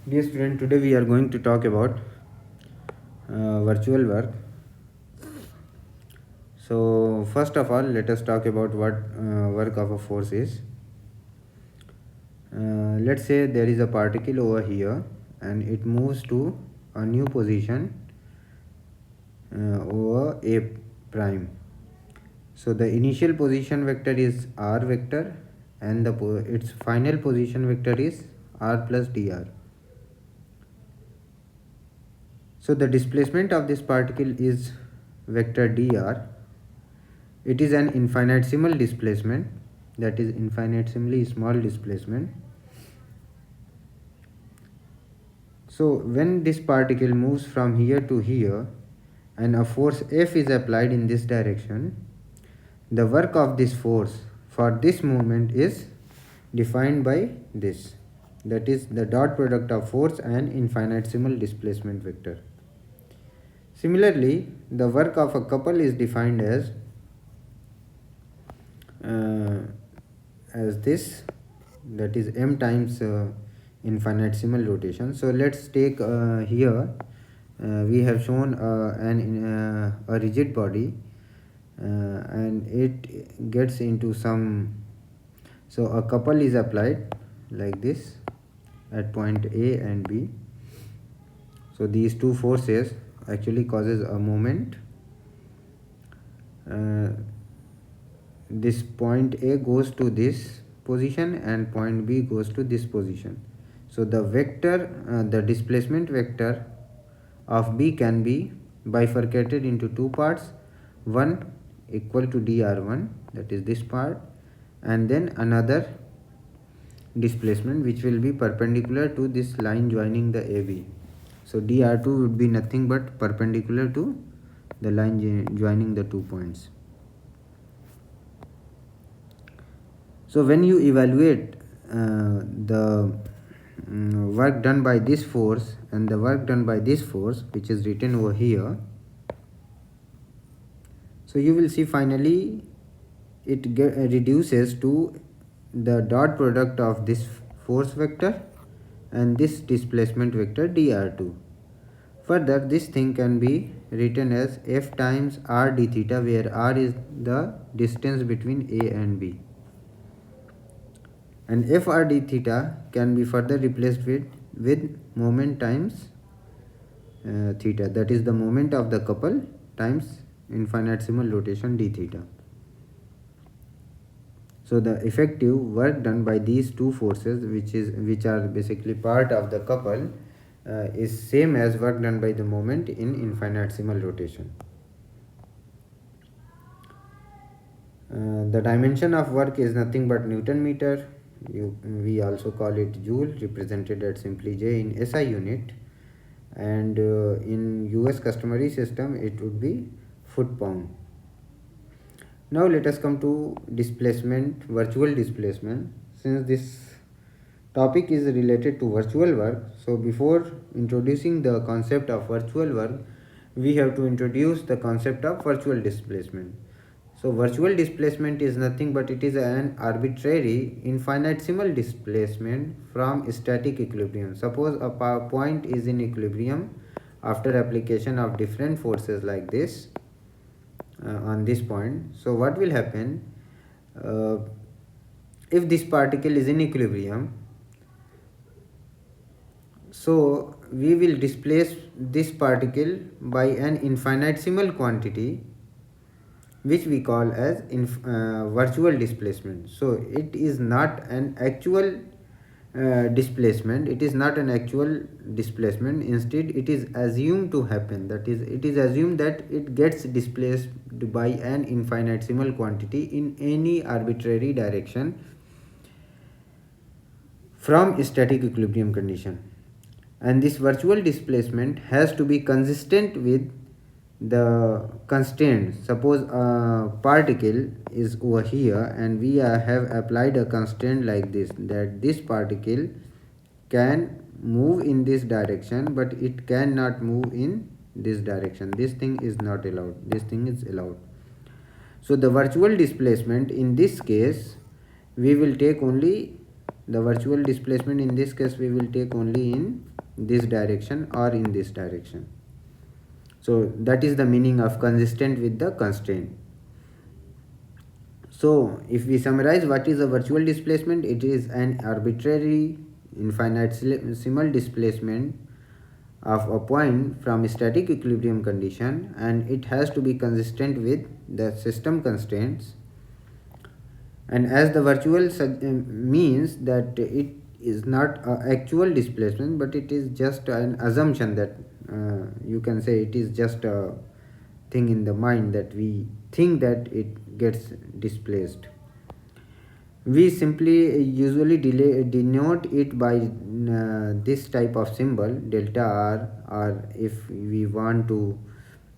Dear student, today we are going to talk about virtual work. So first of all, let us talk about what work of a force is. Let's say there is a particle over here and it moves to a new position over A prime. So the initial position vector is r vector and its final position vector is r plus dr. So the displacement of this particle is vector dr. It is an infinitesimal displacement, that is infinitesimally small displacement. So when this particle moves from here to here and a force F is applied in this direction, the work of this force for this movement is defined by this, that is the dot product of force and infinitesimal displacement vector. Similarly, the work of a couple is defined as this, that is m times infinitesimal rotation. So let's take here we have shown a rigid body and it gets into some, so a couple is applied like this at point A and B. So these two forces actually causes a moment. This point A goes to this position and point B goes to this position. So the vector, the displacement vector of B can be bifurcated into two parts, one equal to dr1, that is this part, and then another displacement which will be perpendicular to this line joining the AB. So dr2 would be nothing but perpendicular to the line joining the 2 points. So when you evaluate the work done by this force and the work done by this force, which is written over here, so you will see finally it reduces to the dot product of this force vector and this displacement vector dr2. Further, this thing can be written as F times r d theta, where r is the distance between A and B. And F r d theta can be further replaced with moment times theta, that is the moment of the couple times infinitesimal rotation d theta. So the effective work done by these two forces, which are basically part of the couple, is same as work done by the moment in infinitesimal rotation. The dimension of work is nothing but Newton meter. We also call it joule, represented at simply J in SI unit, and in US customary system it would be foot pound. Now let us come to displacement, virtual displacement. Since this topic is related to virtual work, so before introducing the concept of virtual work, we have to introduce the concept of virtual displacement. So virtual displacement is nothing but it is an arbitrary infinitesimal displacement from static equilibrium. Suppose a point is in equilibrium after application of different forces like this on this point. So what will happen if this particle is in equilibrium? So we will displace this particle by an infinitesimal quantity, which we call as virtual displacement. So it is not an actual displacement, it is not an actual displacement. Instead it is assumed to happen, that is it is assumed that it gets displaced by an infinitesimal quantity in any arbitrary direction from static equilibrium condition. And this virtual displacement has to be consistent with the constraint. Suppose a particle is over here and we have applied a constraint like this, that this particle can move in this direction but it cannot move in this direction. This thing is not allowed, this thing is allowed. So the virtual displacement in this case we will take only the virtual displacement. In this case we will take only in this direction or in this direction. So that is the meaning of consistent with the constraint. So if we summarize what is a virtual displacement, it is an arbitrary infinitesimal displacement of a point from a static equilibrium condition, and it has to be consistent with the system constraints. And as the virtual means that it is not actual displacement, but it is just an assumption that you can say it is just a thing in the mind that we think that it gets displaced. We simply usually denote it by this type of symbol delta r, or if we want to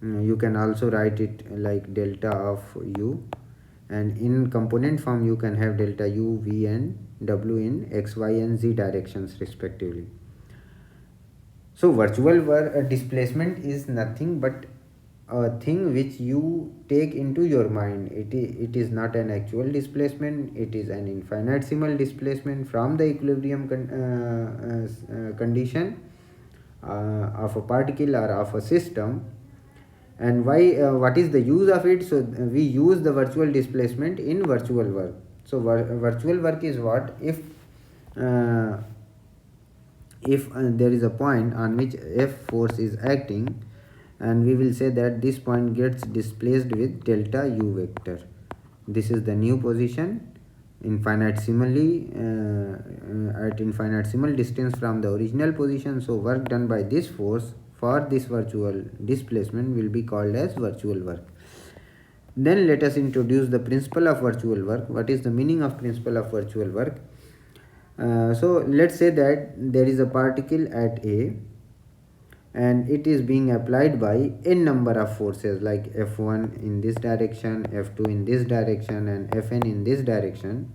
you can also write it like delta of u, and in component form you can have delta u, v and w in x, y and z directions respectively. So virtual displacement is nothing but a thing which you take into your mind. It is not an actual displacement, it is an infinitesimal displacement from the equilibrium condition of a particle or of a system. And why what is the use of it? So we use the virtual displacement in virtual work. So virtual work is what? If there is a point on which F force is acting, and we will say that this point gets displaced with delta u vector. This is the new position infinitesimally at infinitesimal distance from the original position. So work done by this force for this virtual displacement will be called as virtual work. Then let us introduce the principle of virtual work. What is the meaning of principle of virtual work? So let's say that there is a particle at A, and it is being applied by n number of forces like F1 in this direction, F2 in this direction and Fn in this direction.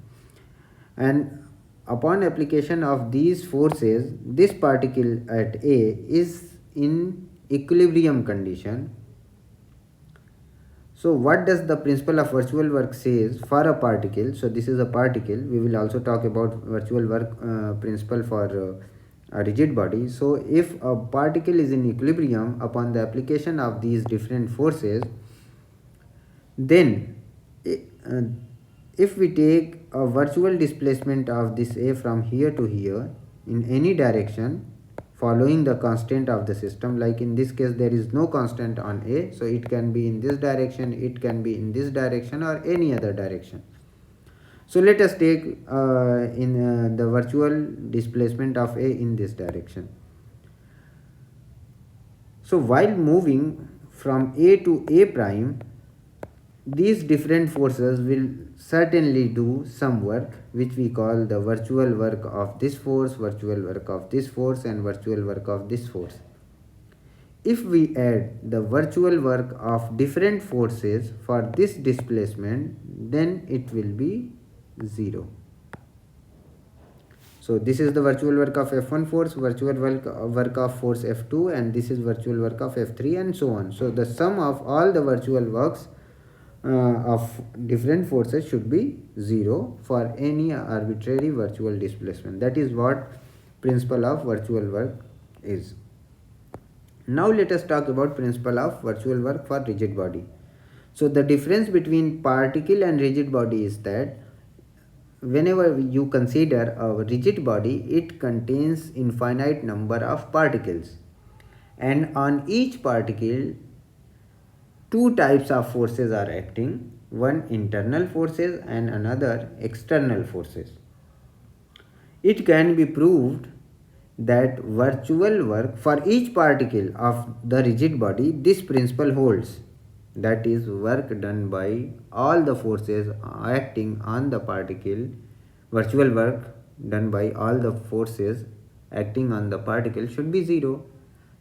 And upon application of these forces, this particle at A is in equilibrium condition. So what does the principle of virtual work says for a particle? So this is a particle. We will also talk about virtual work principle for a rigid body. So if a particle is in equilibrium upon the application of these different forces, then if we take a virtual displacement of this A from here to here in any direction following the constant of the system, like in this case there is no constant on A, so it can be in this direction, it can be in this direction or any other direction. So let us take the virtual displacement of A in this direction. So while moving from A to A prime, these different forces will certainly do some work which we call the virtual work of this force, virtual work of this force and virtual work of this force. If we add the virtual work of different forces for this displacement, then it will be 0. So this is the virtual work of F1 force, virtual work of force F2, and this is virtual work of F3 and so on. So the sum of all the virtual works of different forces should be 0 for any arbitrary virtual displacement. That is what principle of virtual work is. Now let us talk about principle of virtual work for rigid body. So the difference between particle and rigid body is that whenever you consider a rigid body, it contains infinite number of particles, and on each particle two types of forces are acting, one internal forces and another external forces. It can be proved that virtual work for each particle of the rigid body, this principle holds, that is work done by all the forces acting on the particle, virtual work done by all the forces acting on the particle should be 0.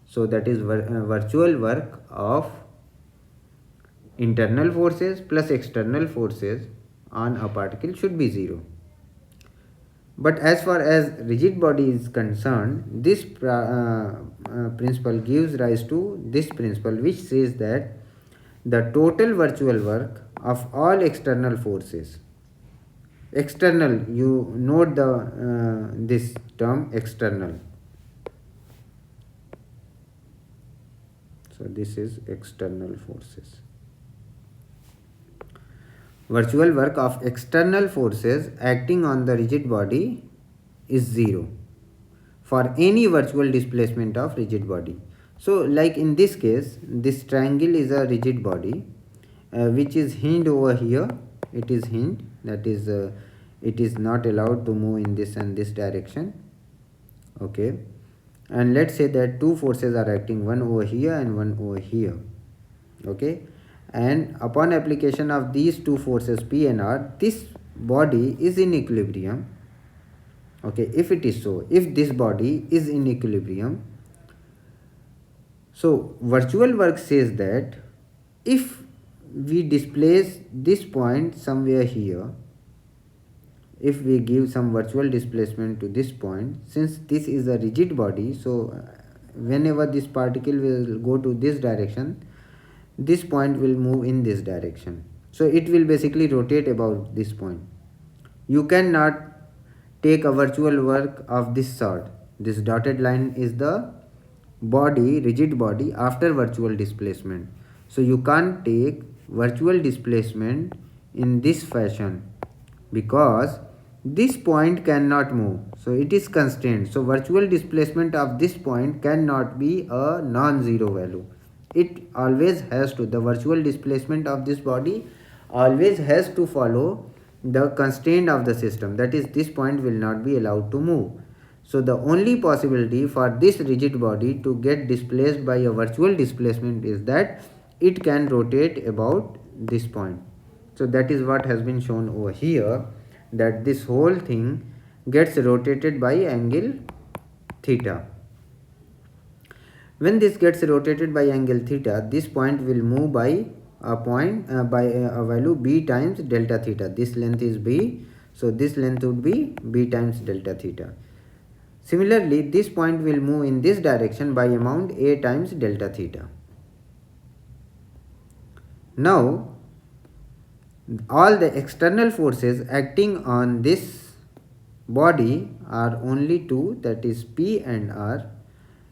So that is virtual work of internal forces plus external forces on a particle should be 0. But as far as rigid body is concerned, this principle gives rise to this principle which says that the total virtual work of all external forces external, you note the this term external. So this is external forces. Virtual work of external forces acting on the rigid body is 0 for any virtual displacement of rigid body. So like in this case, this triangle is a rigid body which is hinged over here. It is hinged, that is it is not allowed to move in this and this direction. Okay, and let's say that two forces are acting, one over here and one over here. Okay, and upon application of these two forces P and R, this body is in equilibrium. Okay, if it is so, if this body is in equilibrium, so virtual work says that if we displace this point somewhere here, if we give some virtual displacement to this point, since this is a rigid body, so whenever this particle will go to this direction, this point will move in this direction. So it will basically rotate about this point. You cannot take a virtual work of this sort. This dotted line is the body, rigid body after virtual displacement. So you can't take virtual displacement in this fashion because this point cannot move. So it is constrained. So virtual displacement of this point cannot be a non-zero value. It always has to, the virtual displacement of this body always has to follow the constraint of the system, that is this point will not be allowed to move. So the only possibility for this rigid body to get displaced by a virtual displacement is that it can rotate about this point. So that is what has been shown over here, that this whole thing gets rotated by angle theta. When this gets rotated by angle theta, this point will move by a value b times delta theta. This length is b, so this length would be b times delta theta. Similarly, this point will move in this direction by amount a times delta theta. Now, all the external forces acting on this body are only two, that is P and R.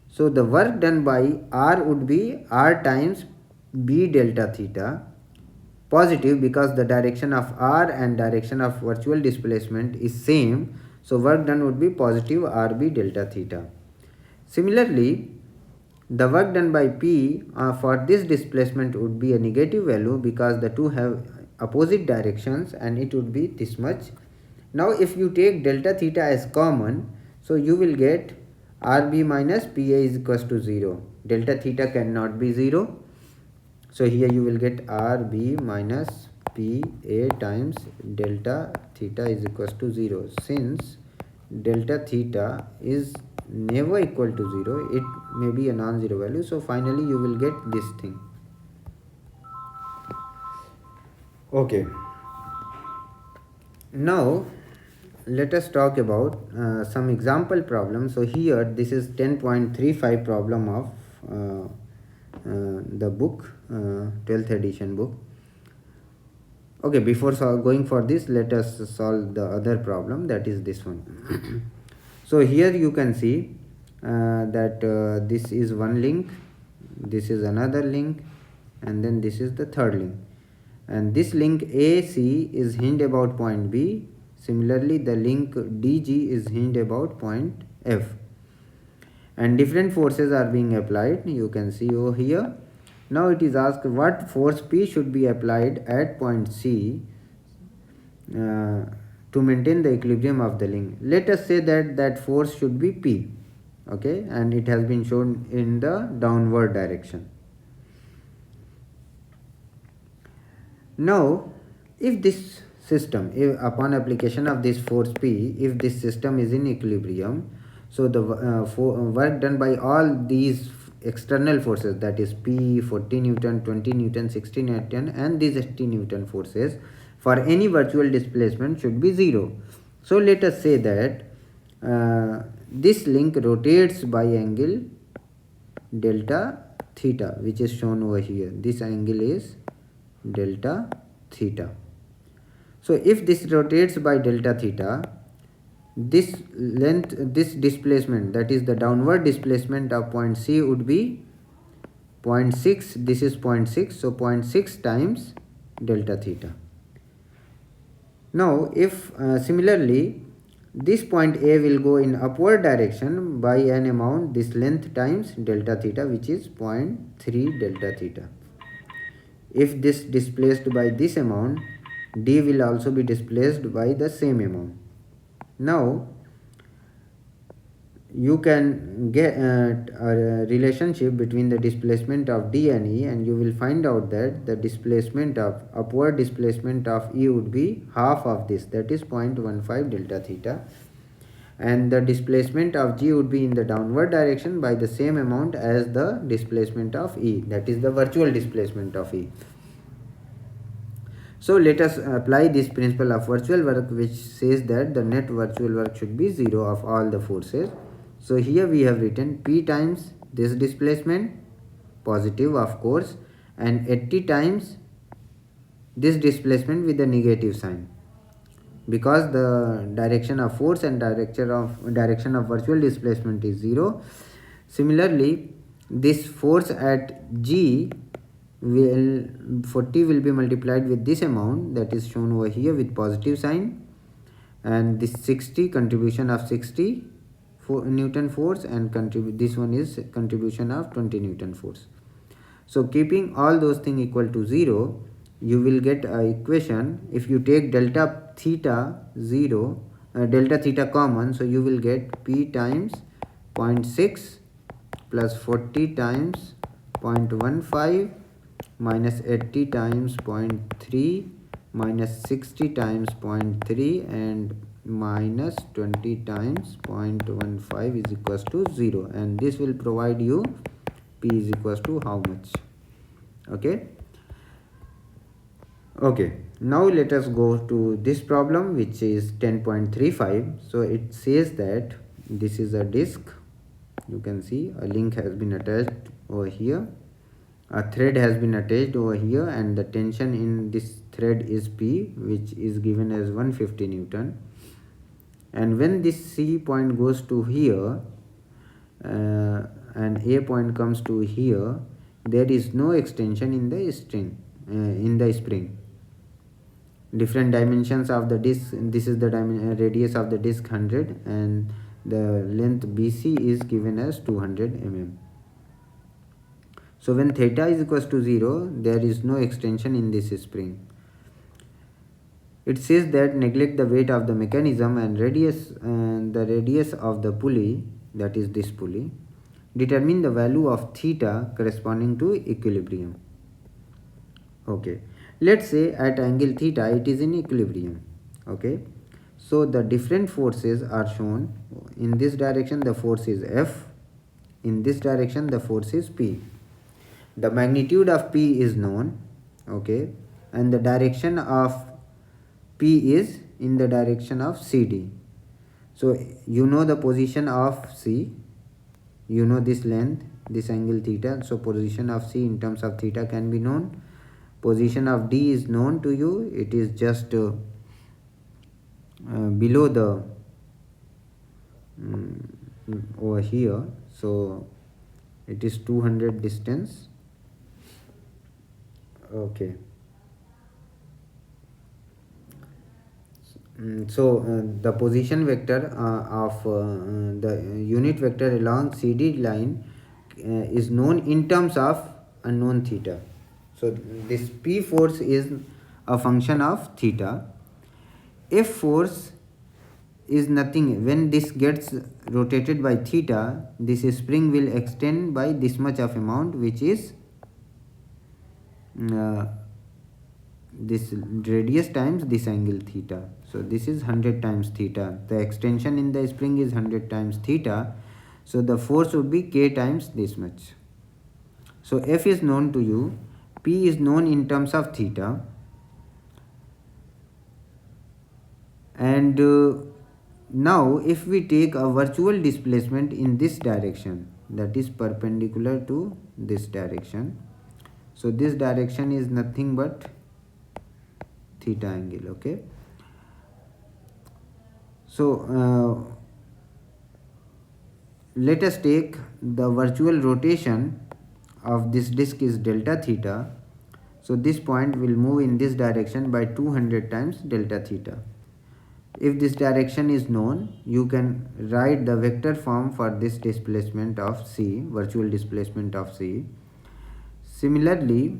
So the work done by R would be R times B delta theta, positive because the direction of R and direction of virtual displacement is same. So work done would be positive RB delta theta. Similarly, the work done by P for this displacement would be a negative value because the two have opposite directions and it would be this much. Now if you take delta theta as common, so you will get RB minus PA is equals to 0. Delta theta cannot be 0. So here you will get RB minus PA times delta theta is equals to 0. Since delta theta is never equal to 0, it may be a non-zero value. So finally you will get this thing. Okay. Now let us talk about some example problems. So here this is 10.35 problem of the book, 12th edition book. Okay, before going for this, let us solve the other problem, that is this one. So here you can see that this is one link, this is another link, and then this is the third link. And this link AC is hinged about point B. Similarly, the link DG is hinged about point F. And different forces are being applied, you can see over here. Now it is asked what force P should be applied at point C to maintain the equilibrium of the link. Let us say that that force should be P. Okay, and it has been shown in the downward direction. Now if this system, upon application of this force P, if this system is in equilibrium, so the work done by all these external forces, that is P, 40 Newton, 20 Newton, 60 Newton and these 80 Newton forces for any virtual displacement should be 0. So let us say that this link rotates by angle delta theta, which is shown over here. This angle is delta theta. So if this rotates by delta theta, this length, this displacement, that is the downward displacement of point C, would be 0.6. This is 0.6, so 0.6 times delta theta. Now if similarly this point A will go in upward direction by an amount, this length times delta theta, which is 0.3 delta theta. If this displaced by this amount, D will also be displaced by the same amount. Now you can get a relationship between the displacement of D and E, and you will find out that the displacement of upward displacement of E would be half of this, that is 0.15 delta theta, and the displacement of G would be in the downward direction by the same amount as the displacement of E, that is the virtual displacement of E. So let us apply this principle of virtual work, which says that the net virtual work should be 0 of all the forces. So here we have written P times this displacement, positive of course, and 80 times this displacement with the negative sign, because the direction of force and direction of virtual displacement is 0. Similarly, this force at G will 40 will be multiplied with this amount, that is shown over here with positive sign, and this 60 contribution of 60 Newton force, and this one is contribution of 20 Newton force. So keeping all those things equal to 0, you will get a equation. If you take delta theta 0, delta theta common, so you will get P times 0.6 plus 40 times 0.15 minus 80 times 0.3 minus 60 times 0.3 and minus 20 times 0.15 is equals to 0, and this will provide you P is equals to how much. Okay, now let us go to this problem, which is 10.35. so it says that this is a disk. You can see a link has been attached over here, a thread has been attached over here, and the tension in this thread is P, which is given as 150 Newton. And when this C point goes to here and A point comes to here, there is no extension in the spring. Different dimensions of the disc. This is the radius of the disc 100, and the length BC is given as 200 mm. So when theta is equals to 0, there is no extension in this spring. It says that neglect the weight of the mechanism and the radius of the pulley, that is this pulley. Determine the value of theta corresponding to equilibrium. Okay, let's say at angle theta it is in equilibrium. Okay, so the different forces are shown. In this direction the force is F, in this direction the force is P. The magnitude of P is known, okay, and the direction of P is in the direction of CD. So you know the position of C, you know this length, this angle theta, so position of C in terms of theta can be known. Position of D is known to you, it is just below the over here, so it is 200 distance. Okay, so the position vector of the unit vector along CD line is known in terms of unknown theta. So this P force is a function of theta. F force is nothing. When this gets rotated by theta, this spring will extend by this much of amount, which is this radius times this angle theta. So this is 100 times theta. The extension in the spring is 100 times theta. So the force would be K times this much. So F is known to you. P is known in terms of theta. And now if we take a virtual displacement in this direction, that is perpendicular to this direction. So this direction is nothing but theta angle. Okay, so let us take the virtual rotation of this disk is delta theta. So this point will move in this direction by 200 times delta theta. If this direction is known, you can write the vector form for this displacement of c, virtual displacement of c. Similarly,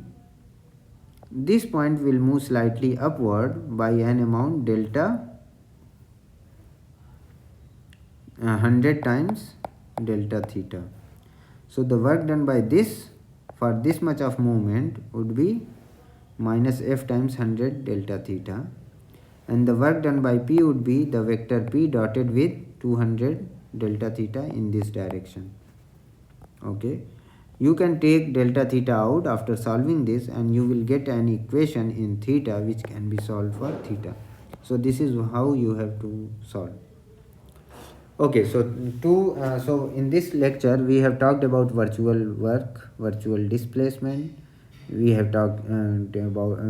this point will move slightly upward by an amount delta 100 times delta theta. So the work done by this for this much of movement would be minus f times 100 delta theta, and the work done by p would be the vector p dotted with 200 delta theta in this direction. Okay, you can take delta theta out after solving this, and you will get an equation in theta which can be solved for theta. So this is how you have to solve. Okay, so so in this lecture we have talked about virtual work, virtual displacement. We have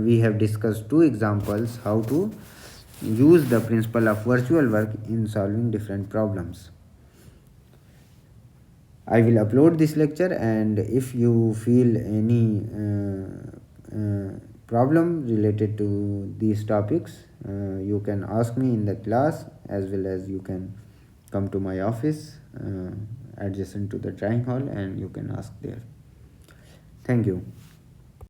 we have discussed two examples how to use the principle of virtual work in solving different problems. I will upload this lecture, and if you feel any problem related to these topics, you can ask me in the class, as well as you can come to my office adjacent to the drawing hall, and you can ask there. Thank you.